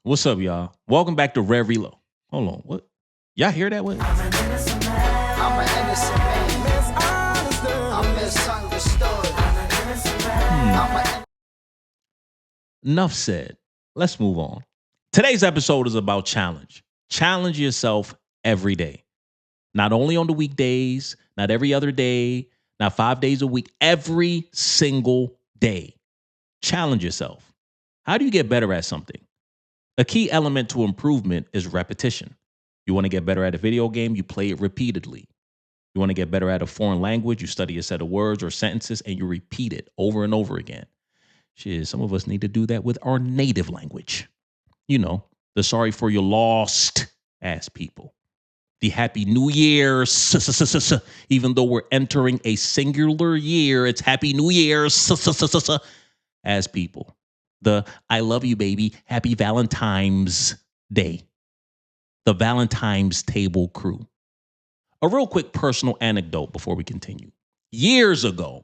What's up, y'all? Welcome back to Relatable. Hold on, what? Y'all hear that? What? I'm an innocent man. I'm misunderstood. Enough said. Let's move on. Today's episode is about challenge. Challenge yourself every day. Not only on the weekdays, not every other day, not 5 days a week, every single day. Challenge yourself. How do you get better at something? A key element to improvement is repetition. You want to get better at a video game, you play it repeatedly. You want to get better at a foreign language, you study a set of words or sentences and you repeat it over and over again. Shit, some of us need to do that with our native language. You know, the sorry for your lost ass people. The Happy New Year, even though we're entering a singular year, it's Happy New Year, as people. The I love you, baby, Happy Valentine's Day. The Valentine's Table crew. A real quick personal anecdote before we continue. Years ago,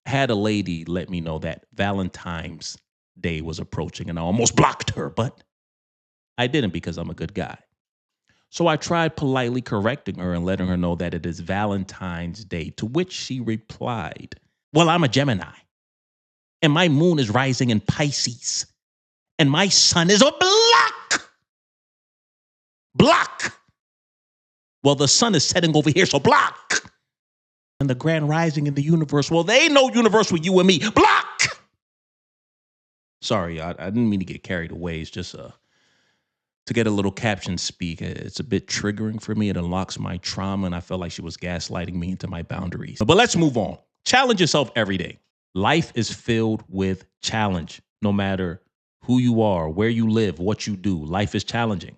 I had a lady let me know that Valentine's Day was approaching and I almost blocked her, but I didn't because I'm a good guy. So I tried politely correcting her and letting her know that it is Valentine's Day, to which she replied, well, I'm a Gemini, and my moon is rising in Pisces, and my sun is a block. Well, the sun is setting over here, so block. And the grand rising in the universe, well, there ain't no universe with you and me, block. Sorry, I didn't mean to get carried away. It's just to get a little caption speak. It's a bit triggering for me. It unlocks my trauma, and I felt like she was gaslighting me into my boundaries. But let's move on. Challenge yourself every day. Life is filled with challenge. No matter who you are, where you live, what you do, life is challenging.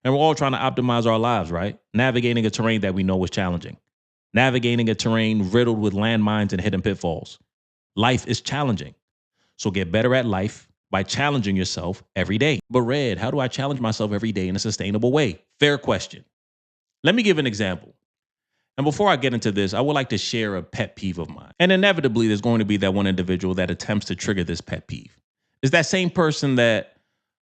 And we're all trying to optimize our lives, right? Navigating a terrain that we know is challenging. Navigating a terrain riddled with landmines and hidden pitfalls. Life is challenging. So get better at life by challenging yourself every day. But Red, how do I challenge myself every day in a sustainable way? Fair question. Let me give an example. And before I get into this, I would like to share a pet peeve of mine. And inevitably, there's going to be that one individual that attempts to trigger this pet peeve. It's that same person that,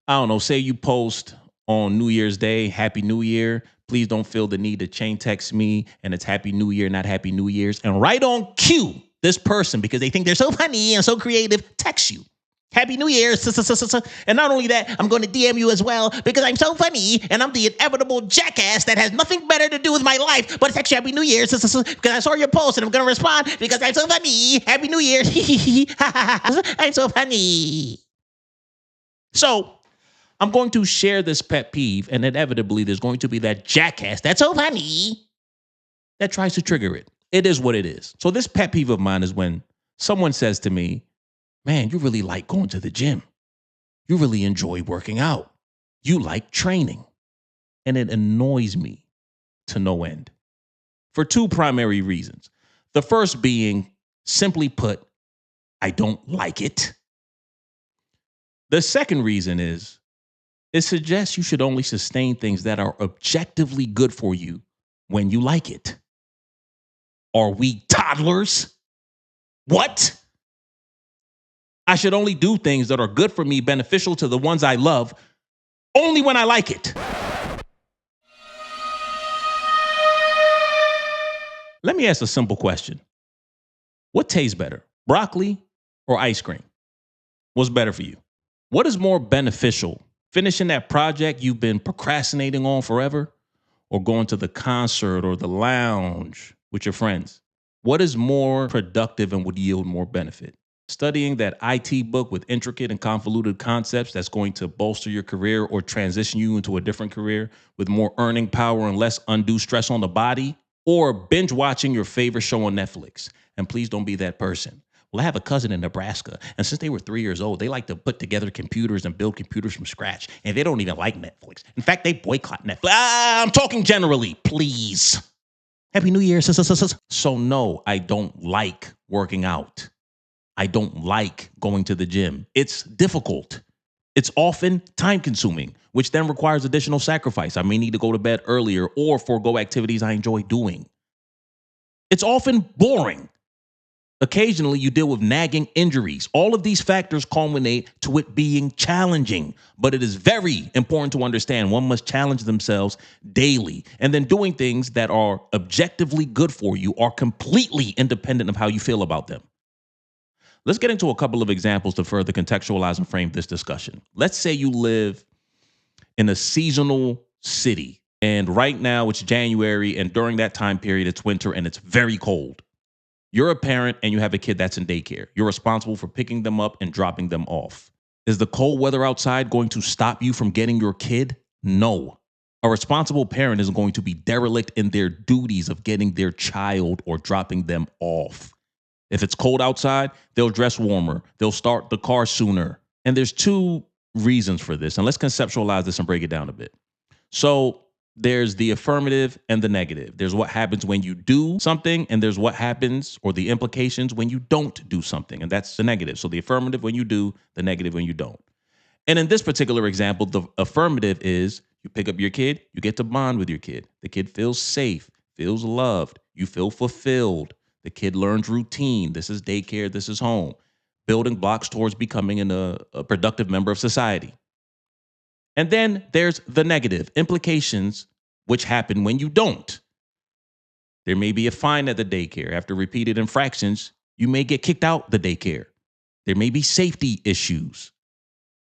I don't know, say you post on New Year's Day, Happy New Year. Please don't feel the need to chain text me. And it's Happy New Year, not Happy New Year's. And right on cue, this person, because they think they're so funny and so creative, texts you. Happy New Year. And not only that, I'm going to DM you as well because I'm so funny and I'm the inevitable jackass that has nothing better to do with my life, but it's actually Happy New Year because I saw your post and I'm going to respond because I'm so funny. Happy New Year. I'm so funny. So I'm going to share this pet peeve, and inevitably there's going to be that jackass that's so funny that tries to trigger it. It is what it is. So this pet peeve of mine is when someone says to me, man, you really like going to the gym. You really enjoy working out. You like training. And it annoys me to no end for two primary reasons. The first being, simply put, I don't like it. The second reason is, it suggests you should only sustain things that are objectively good for you when you like it. Are we toddlers? What? I should only do things that are good for me, beneficial to the ones I love, only when I like it. Let me ask a simple question. What tastes better, broccoli or ice cream? What's better for you? What is more beneficial, finishing that project you've been procrastinating on forever, or going to the concert or the lounge with your friends? What is more productive and would yield more benefit? Studying that IT book with intricate and convoluted concepts that's going to bolster your career or transition you into a different career with more earning power and less undue stress on the body, or binge watching your favorite show on Netflix? And please don't be that person. Well, I have a cousin in Nebraska, and since they were 3 years old, they like to put together computers and build computers from scratch, and they don't even like Netflix. In fact, they boycott Netflix. I'm talking generally, please. Happy New Year. So no, I don't like working out. I don't like going to the gym. It's difficult. It's often time consuming, which then requires additional sacrifice. I may need to go to bed earlier or forego activities I enjoy doing. It's often boring. Occasionally, you deal with nagging injuries. All of these factors culminate to it being challenging. But it is very important to understand one must challenge themselves daily. And then doing things that are objectively good for you are completely independent of how you feel about them. Let's get into a couple of examples to further contextualize and frame this discussion. Let's say you live in a seasonal city, and right now it's January, and during that time period, it's winter and it's very cold. You're a parent and you have a kid that's in daycare. You're responsible for picking them up and dropping them off. Is the cold weather outside going to stop you from getting your kid? No. A responsible parent is going to be derelict in their duties of getting their child or dropping them off. If it's cold outside, they'll dress warmer. They'll start the car sooner. And there's two reasons for this. And let's conceptualize this and break it down a bit. So there's the affirmative and the negative. There's what happens when you do something, and there's what happens or the implications when you don't do something. And that's the negative. So the affirmative when you do, the negative when you don't. And in this particular example, the affirmative is you pick up your kid, you get to bond with your kid. The kid feels safe, feels loved, you feel fulfilled. The kid learns routine. This is daycare, this is home. Building blocks towards becoming a productive member of society. And then there's the negative implications, which happen when you don't. There may be a fine at the daycare. After repeated infractions, you may get kicked out the daycare. There may be safety issues.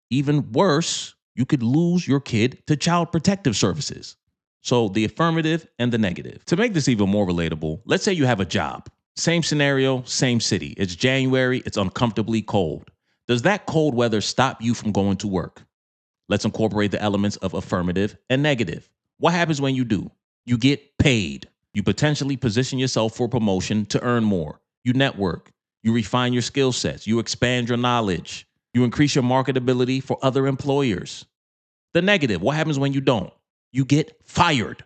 Even worse, you could lose your kid to Child Protective Services. So the affirmative and the negative. To make this even more relatable, let's say you have a job. Same scenario, same city. It's January, it's uncomfortably cold. Does that cold weather stop you from going to work? Let's incorporate the elements of affirmative and negative. What happens when you do? You get paid. You potentially position yourself for promotion to earn more. You network. You refine your skill sets. You expand your knowledge. You increase your marketability for other employers. The negative, what happens when you don't? You get fired.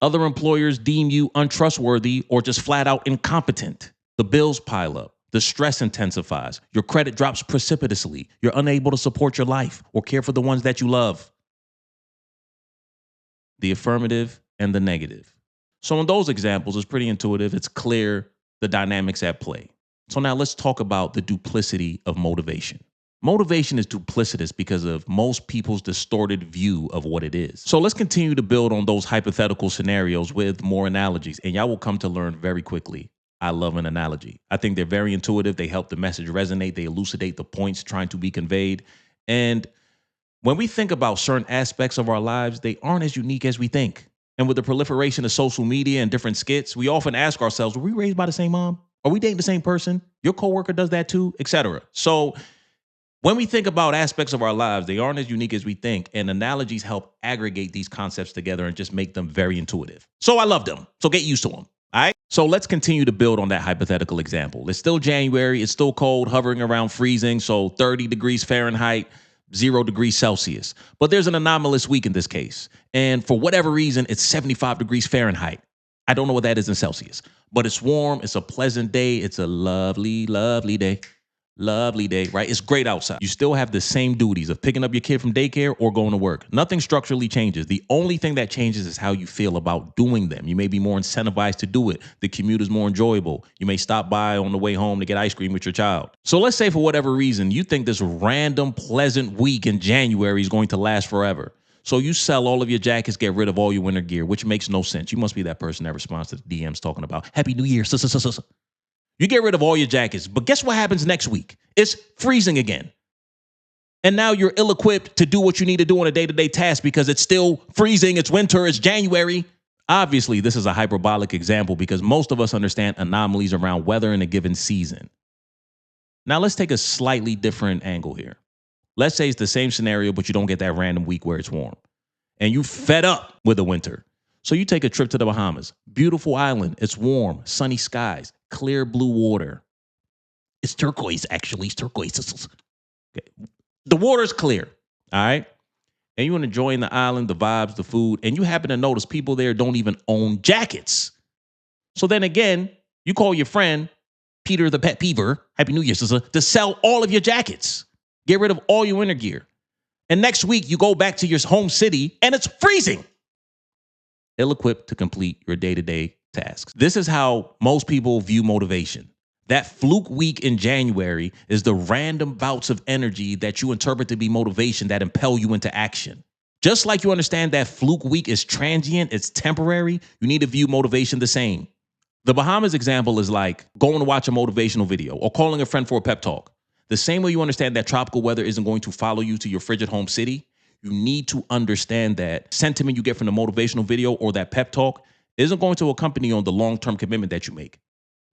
Other employers deem you untrustworthy or just flat out incompetent. The bills pile up. The stress intensifies. Your credit drops precipitously. You're unable to support your life or care for the ones that you love. The affirmative and the negative. So in those examples, it's pretty intuitive. It's clear the dynamics at play. So now let's talk about the duplicity of motivation. Motivation is duplicitous because of most people's distorted view of what it is. So let's continue to build on those hypothetical scenarios with more analogies, and y'all will come to learn very quickly. I love an analogy. I think they're very intuitive. They help the message resonate. They elucidate the points trying to be conveyed. And when we think about certain aspects of our lives, they aren't as unique as we think. And with the proliferation of social media and different skits, we often ask ourselves, were we raised by the same mom? Are we dating the same person? Your coworker does that too, etc. So when we think about aspects of our lives, they aren't as unique as we think. And analogies help aggregate these concepts together and just make them very intuitive. So I love them. So get used to them. All right. So let's continue to build on that hypothetical example. It's still January. It's still cold, hovering around freezing. So 30 degrees Fahrenheit, 0 degrees Celsius. But there's an anomalous week in this case. And for whatever reason, it's 75 degrees Fahrenheit. I don't know what that is in Celsius, but it's warm. It's a pleasant day. It's a lovely, lovely day. Lovely day, right? It's great outside. You still have the same duties of picking up your kid from daycare or going to work. Nothing structurally changes. The only thing that changes is how you feel about doing them. You may be more incentivized to do it. The commute is more enjoyable. You may stop by on the way home to get ice cream with your child. So let's say for whatever reason, you think this random pleasant week in January is going to last forever. So you sell all of your jackets, get rid of all your winter gear, which makes no sense. You must be that person that responds to the DMs talking about Happy New Year. You get rid of all your jackets, but guess what happens next week? It's freezing again. And now you're ill-equipped to do what you need to do on a day-to-day task because it's still freezing, it's winter, it's January. Obviously, this is a hyperbolic example because most of us understand anomalies around weather in a given season. Now let's take a slightly different angle here. Let's say it's the same scenario, but you don't get that random week where it's warm. And you fed up with the winter. So you take a trip to the Bahamas. Beautiful island. It's warm, sunny skies, clear blue water. It's turquoise, actually. It's turquoise. Okay. The water's clear, all right? And you're enjoying the island, the vibes, the food, and you happen to notice people there don't even own jackets. So then again, you call your friend, Peter the Pet Peever, Happy New Year, sister, to sell all of your jackets. Get rid of all your winter gear. And next week, you go back to your home city, and it's freezing. Ill-equipped to complete your day-to-day tasks. This is how most people view motivation. That fluke week in January is the random bouts of energy that you interpret to be motivation that impel you into action. Just like you understand that fluke week is transient, it's temporary, you need to view motivation the same. The Bahamas example is like going to watch a motivational video or calling a friend for a pep talk. The same way you understand that tropical weather isn't going to follow you to your frigid home city, you need to understand that sentiment you get from the motivational video or that pep talk isn't going to accompany you on the long-term commitment that you make.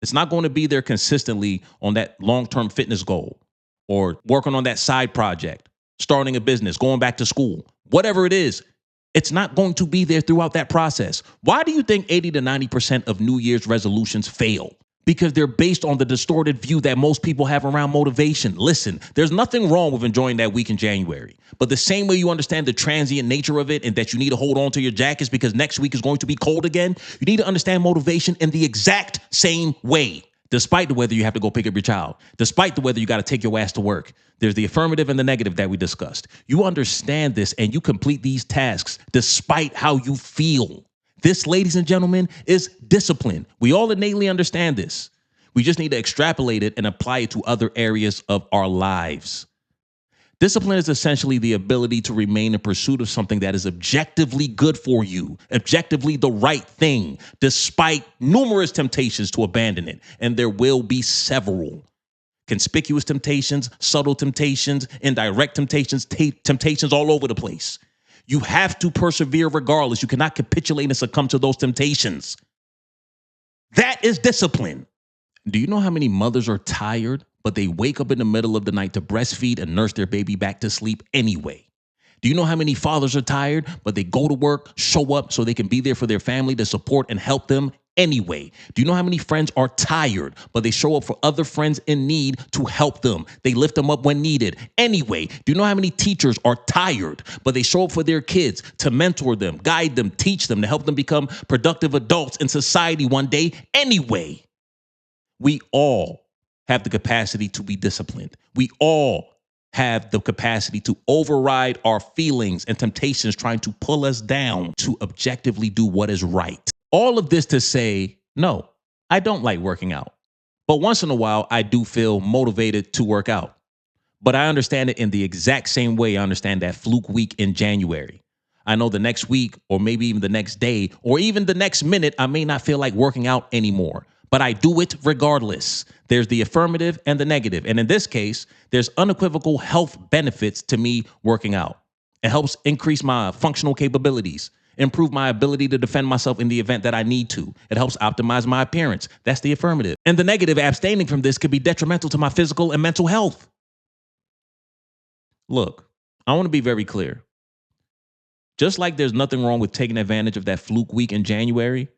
It's not going to be there consistently on that long-term fitness goal or working on that side project, starting a business, going back to school, whatever it is. It's not going to be there throughout that process. Why do you think 80 to 90% of New Year's resolutions fail? Because they're based on the distorted view that most people have around motivation. Listen, there's nothing wrong with enjoying that week in January. But the same way you understand the transient nature of it and that you need to hold on to your jackets because next week is going to be cold again, you need to understand motivation in the exact same way. Despite the weather you have to go pick up your child, despite the weather you got to take your ass to work, there's the affirmative and the negative that we discussed. You understand this and you complete these tasks despite how you feel. This, ladies and gentlemen, is discipline. We all innately understand this. We just need to extrapolate it and apply it to other areas of our lives. Discipline is essentially the ability to remain in pursuit of something that is objectively good for you, objectively the right thing, despite numerous temptations to abandon it. And there will be several. Conspicuous temptations, subtle temptations, indirect temptations, temptations all over the place. You have to persevere regardless. You cannot capitulate and succumb to those temptations. That is discipline. Do you know how many mothers are tired, but they wake up in the middle of the night to breastfeed and nurse their baby back to sleep anyway? Do you know how many fathers are tired, but they go to work, show up so they can be there for their family to support and help them anyway? Do you know how many friends are tired, but they show up for other friends in need to help them? They lift them up when needed anyway. Do you know how many teachers are tired, but they show up for their kids to mentor them, guide them, teach them, to help them become productive adults in society one day anyway? We all have the capacity to be disciplined. We all have the capacity to override our feelings and temptations trying to pull us down to objectively do what is right. All of this to say, no, I don't like working out. But once in a while, I do feel motivated to work out. But I understand it in the exact same way I understand that fluke week in January. I know the next week, or maybe even the next day, or even the next minute, I may not feel like working out anymore. But I do it regardless. There's the affirmative and the negative. And in this case, there's unequivocal health benefits to me working out. It helps increase my functional capabilities, improve my ability to defend myself in the event that I need to. It helps optimize my appearance. That's the affirmative. And the negative, abstaining from this could be detrimental to my physical and mental health. Look, I want to be very clear. Just like there's nothing wrong with taking advantage of that fluke week in January,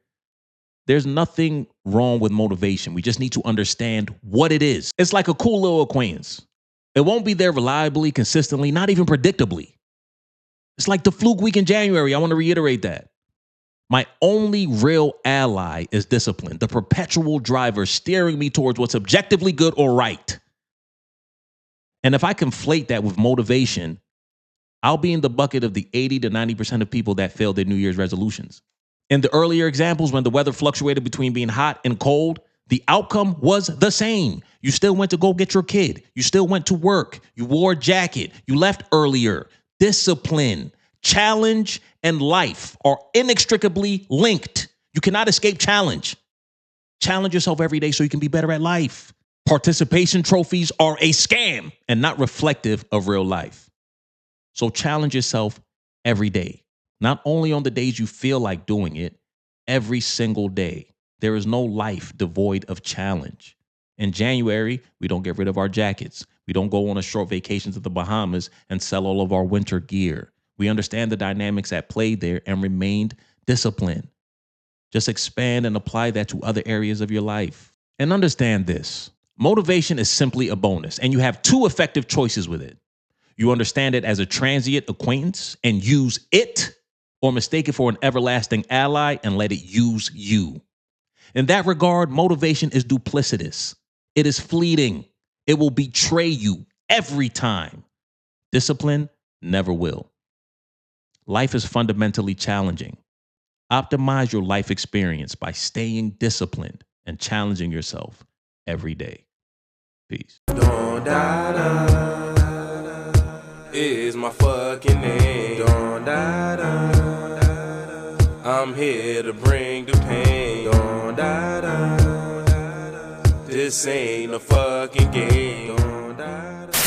there's nothing wrong with motivation. We just need to understand what it is. It's like a cool little acquaintance. It won't be there reliably, consistently, not even predictably. It's like the fluke week in January. I want to reiterate that. My only real ally is discipline, the perpetual driver steering me towards what's objectively good or right. And if I conflate that with motivation, I'll be in the bucket of the 80 to 90% of people that failed their New Year's resolutions. In the earlier examples, when the weather fluctuated between being hot and cold, the outcome was the same. You still went to go get your kid. You still went to work. You wore a jacket. You left earlier. Discipline, challenge, and life are inextricably linked. You cannot escape challenge. Challenge yourself every day so you can be better at life. Participation trophies are a scam and not reflective of real life. So challenge yourself every day. Not only on the days you feel like doing it, every single day. There is no life devoid of challenge. In January, we don't get rid of our jackets. We don't go on a short vacation to the Bahamas and sell all of our winter gear. We understand the dynamics at play there and remained disciplined. Just expand and apply that to other areas of your life. And understand this. Motivation is simply a bonus, and you have two effective choices with it. You understand it as a transient acquaintance and use it, or mistake it for an everlasting ally and let it use you. In that regard, motivation is duplicitous. It is fleeting. It will betray you every time. Discipline never will. Life is fundamentally challenging. Optimize your life experience by staying disciplined and challenging yourself every day. Peace. Don Dada is my fucking name. Don Dada, I'm here to bring the pain. Don Dada, this ain't a fucking game. Don Dada.